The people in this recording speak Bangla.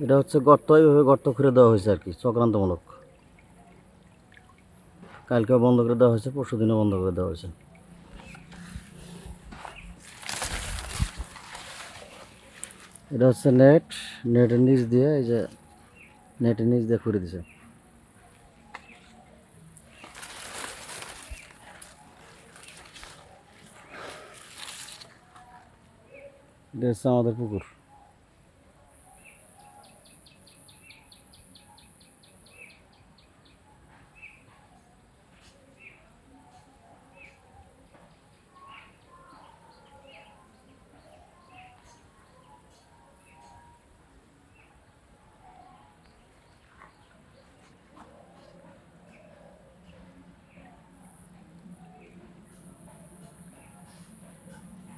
এটা হচ্ছে গর্ত, এইভাবে গর্ত করে দেওয়া হয়েছে আর কি, চক্রান্তমূলক। কালকেও বন্ধ করে দেওয়া হয়েছে, পরশু দিনও বন্ধ করে দেওয়া হয়েছে। এটা হচ্ছে নেট, নেটের নিচ দিয়ে, এই যে নেটের নিচ দিয়ে করে দিছে। এটা হচ্ছে আমাদের পুকুর।